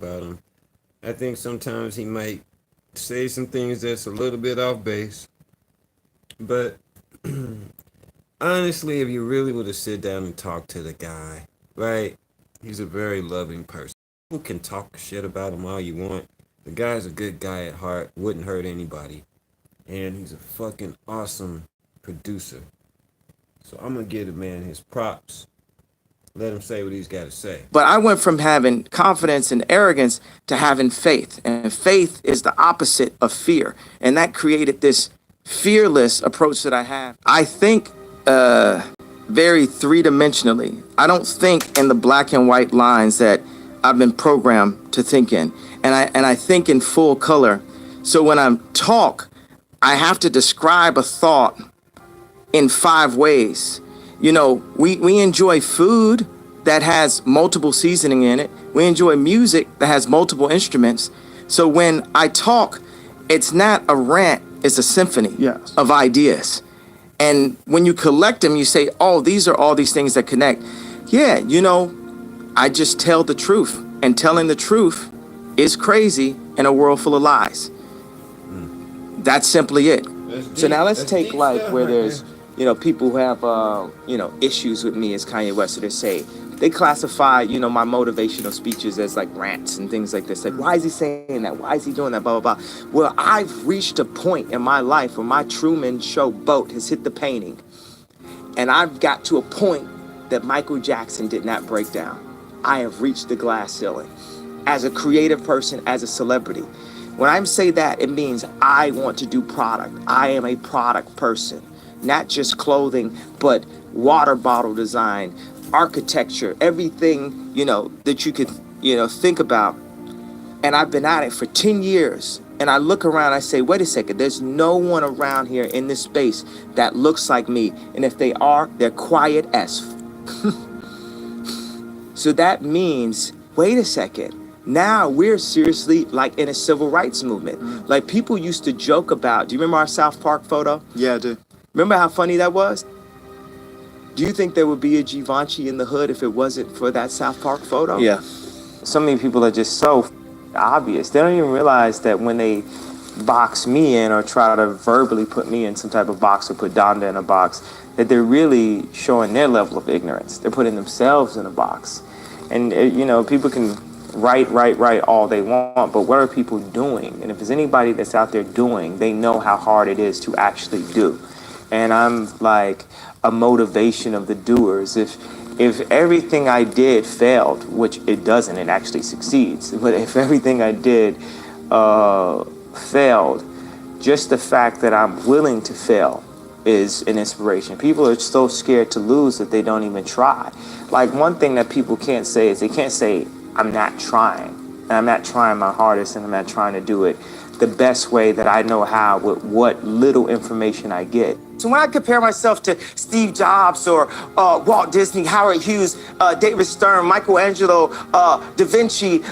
about him. I think sometimes he might say some things that's a little bit off base, but honestly, if you really were to sit down and talk to the guy, right? He's a very loving person. You can talk shit about him all you want. The guy's a good guy at heart, wouldn't hurt anybody. And he's a fucking awesome producer. So I'm gonna give the man his props. Let him say what he's got to say. But I went from having confidence and arrogance to having faith. And faith is the opposite of fear. And that created this fearless approach that I have. I think very three-dimensionally. I don't think in the black and white lines that I've been programmed to think in. And I think in full color. So when I talk, I have to describe a thought in 5 ways. You know, we enjoy food that has multiple seasoning in it. We enjoy music that has multiple instruments. So when I talk, it's not a rant, it's a symphony of ideas. And when you collect them, you say, oh, these are all these things that connect. Yeah, you know, I just tell the truth. And telling the truth is crazy in a world full of lies. That's simply it. So now let's take like where there's, you know, people who have, you know, issues with me as Kanye West, so they say, they classify, you know, my motivational speeches as like rants and things like this. Like, why is he saying that? Why is he doing that? Blah, blah, blah. Well, I've reached a point in my life where my Truman Show boat has hit the painting. And I've got to a point that Michael Jackson did not break down. I have reached the glass ceiling. As a creative person, as a celebrity. When I say that, it means I want to do product. I am a product person. Not just clothing, but water bottle design, architecture, everything, you know, that you could, you know, think about. And I've been at it for 10 years. And I look around, I say, wait a second, there's no one around here in this space that looks like me. And if they are, they're quiet as So that means, wait a second, now we're seriously like in a civil rights movement. Like people used to joke about, do you remember our South Park photo? Yeah, I do. Remember how funny that was? Do you think there would be a Givenchy in the hood if it wasn't for that South Park photo? Yeah. So many people are just so obvious. They don't even realize that when they box me in or try to verbally put me in some type of box or put Donda in a box, that they're really showing their level of ignorance. They're putting themselves in a box. And, you know, people can write all they want, but what are people doing? And if there's anybody that's out there doing, they know how hard it is to actually do. And I'm like a motivation of the doers. If everything I did failed, which it doesn't, it actually succeeds. But if everything I did failed, just the fact that I'm willing to fail is an inspiration. People are so scared to lose that they don't even try. Like one thing that people can't say is they can't say, I'm not trying. And I'm not trying my hardest and I'm not trying to do it the best way that I know how with what little information I get. So when I compare myself to Steve Jobs or Walt Disney, Howard Hughes, David Stern, Michelangelo, Da Vinci,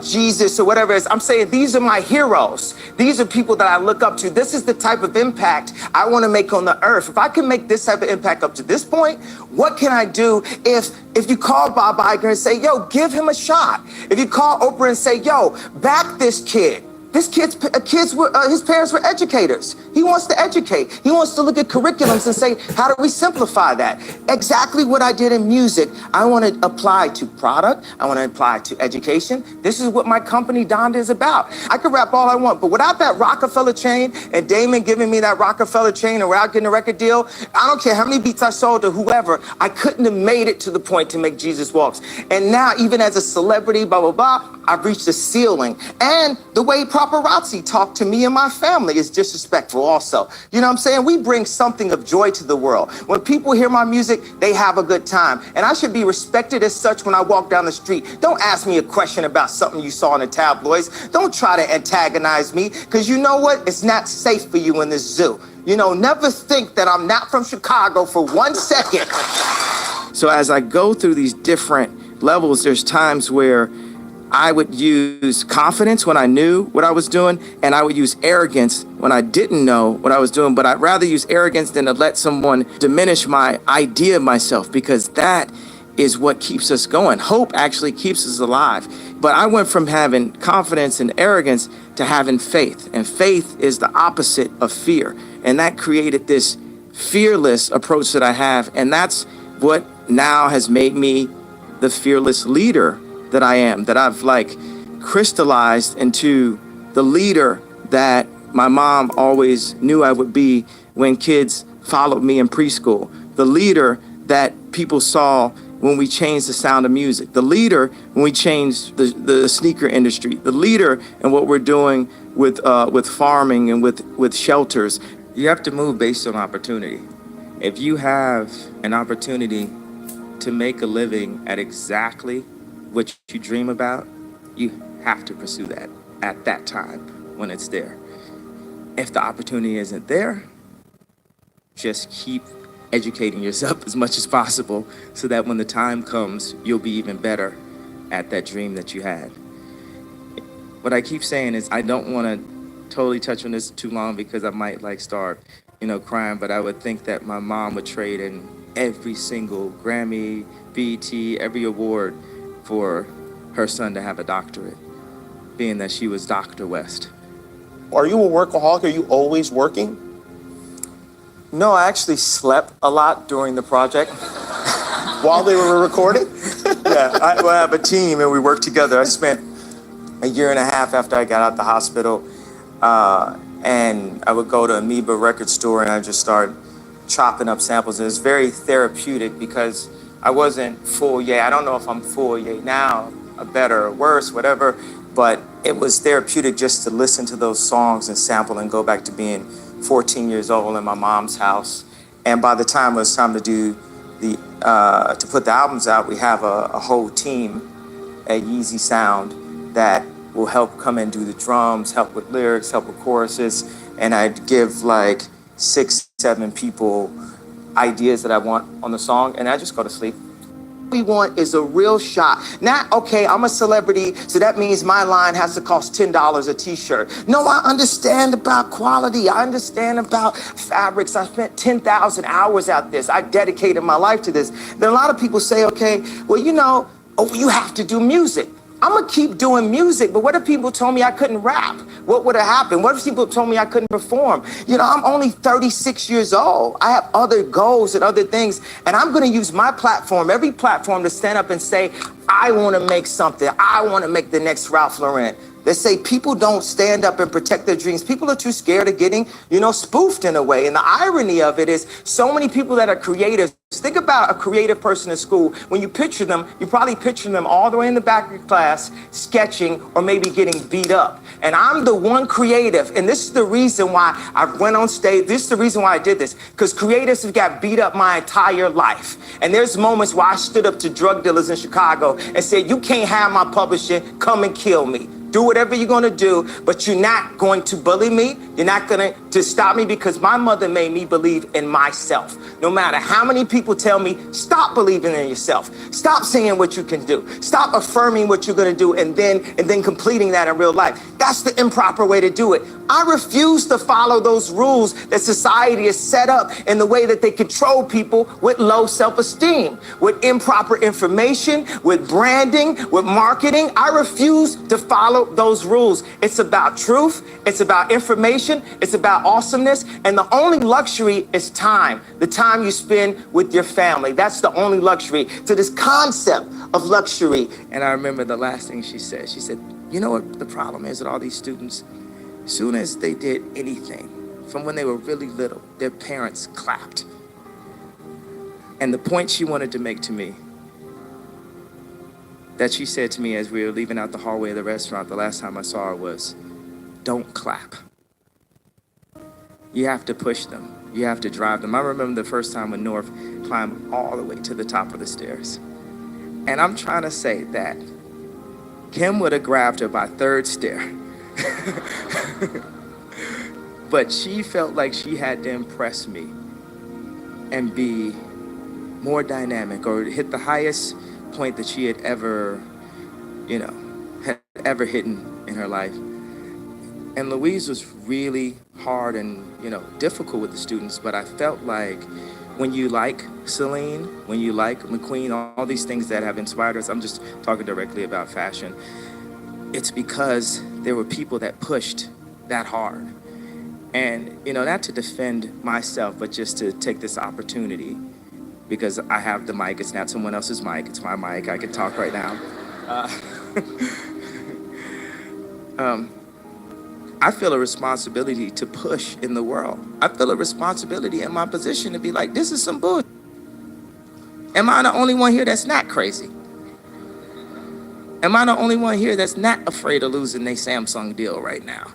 Jesus, or whatever it is, I'm saying these are my heroes. These are people that I look up to. This is the type of impact I want to make on the earth. If I can make this type of impact up to this point, what can I do if you call Bob Iger and say, yo, give him a shot? If you call Oprah and say, yo, back this kid. His parents were educators. He wants to educate. He wants to look at curriculums and say, how do we simplify that? Exactly what I did in music, I want to apply to product. I want to apply to education. This is what my company, Donda, is about. I could rap all I want, but without that Rockefeller chain and Damon giving me that Rockefeller chain and without getting a record deal, I don't care how many beats I sold to whoever, I couldn't have made it to the point to make Jesus Walks. And now, even as a celebrity, blah, blah, blah, I've reached a ceiling. And the way paparazzi talk to me and my family is disrespectful also. You know what I'm saying? We bring something of joy to the world. When people hear my music, they have a good time. And I should be respected as such when I walk down the street. Don't ask me a question about something you saw in the tabloids. Don't try to antagonize me, because you know what? It's not safe for you in this zoo. You know, never think that I'm not from Chicago for 1 second. So as I go through these different levels, there's times where I would use confidence when I knew what I was doing, and I would use arrogance when I didn't know what I was doing. But I'd rather use arrogance than to let someone diminish my idea of myself, because that is what keeps us going. Hope actually keeps us alive. But I went from having confidence and arrogance to having faith. And faith is the opposite of fear. And that created this fearless approach that I have. And that's what now has made me the fearless leader that I am, that I've like crystallized into the leader that my mom always knew I would be when kids followed me in preschool. The leader that people saw when we changed the sound of music, the leader when we changed the sneaker industry, the leader in what we're doing with farming and with shelters. You have to move based on opportunity. If you have an opportunity to make a living at exactly what you dream about, you have to pursue that at that time when it's there. If the opportunity isn't there, just keep educating yourself as much as possible so that when the time comes, you'll be even better at that dream that you had. What I keep saying is I don't want to totally touch on this too long because I might like start, crying, but I would think that my mom would trade in every single Grammy, BET, every award for her son to have a doctorate, being that she was Dr. West. Are you a workaholic? Are you always working? No, I actually slept a lot during the project. While they were recording? Yeah, I have a team and we work together. I spent a year and a half after I got out the hospital, and I would go to Amoeba record store and I just start chopping up samples. It was very therapeutic because I wasn't full yet. I don't know if I'm full yet now, or better or worse, whatever, but it was therapeutic just to listen to those songs and sample and go back to being 14 years old in my mom's house. And by the time it was time to do to put the albums out, we have a whole team at Yeezy Sound that will help come and do the drums, help with lyrics, help with choruses. And I'd give like 6, 7 people ideas that I want on the song, and I just go to sleep. We want is a real shot. Not, okay, I'm a celebrity, so that means my line has to cost $10 a t-shirt. No, I understand about quality. I understand about fabrics. I spent 10,000 hours at this. I dedicated my life to this. Then a lot of people say, okay, well, you have to do music. I'm gonna keep doing music, but what if people told me I couldn't rap? What would have happened? What if people told me I couldn't perform? I'm only 36 years old. I have other goals and other things, and I'm gonna use my platform, every platform, to stand up and say, I wanna make something. I wanna make the next Ralph Lauren. They say people don't stand up and protect their dreams. People are too scared of getting, spoofed in a way. And the irony of it is so many people that are creative. Think about a creative person in school. When you picture them, you probably picture them all the way in the back of your class, sketching or maybe getting beat up. And I'm the one creative. And this is the reason why I went on stage. This is the reason why I did this. Because creatives have got beat up my entire life. And there's moments where I stood up to drug dealers in Chicago and said, you can't have my publishing, come and kill me. Do whatever you're gonna do, but you're not going to bully me. You're not going to stop me, because my mother made me believe in myself. No matter how many people tell me, stop believing in yourself. Stop saying what you can do. Stop affirming what you're gonna do and then completing that in real life. That's the improper way to do it. I refuse to follow those rules that society has set up in the way that they control people with low self-esteem, with improper information, with branding, with marketing. I refuse to follow those rules. It's about truth. It's about information. It's about awesomeness. And the only luxury is time, the time you spend with your family. That's the only luxury to this concept of luxury. And I remember the last thing she said. She said, you know what the problem is with all these students? As soon as they did anything, from when they were really little, their parents clapped. And the point she wanted to make to me, that she said to me as we were leaving out the hallway of the restaurant the last time I saw her, was, don't clap. You have to push them. You have to drive them. I remember the first time when North climbed all the way to the top of the stairs. And I'm trying to say that Kim would have grabbed her by third stair. But she felt like she had to impress me and be more dynamic, or hit the highest point that she had ever hit in her life. And Louise was really hard and difficult with the students, but I felt like when you like Celine, when you like McQueen, all these things that have inspired us, I'm just talking directly about fashion, it's because there were people that pushed that hard. And, not to defend myself, but just to take this opportunity, because I have the mic, it's not someone else's mic, it's my mic, I can talk right now. I feel a responsibility to push in the world. I feel a responsibility in my position to be like, this is some bullshit. Am I the only one here that's not crazy? Am I the only one here that's not afraid of losing their Samsung deal right now?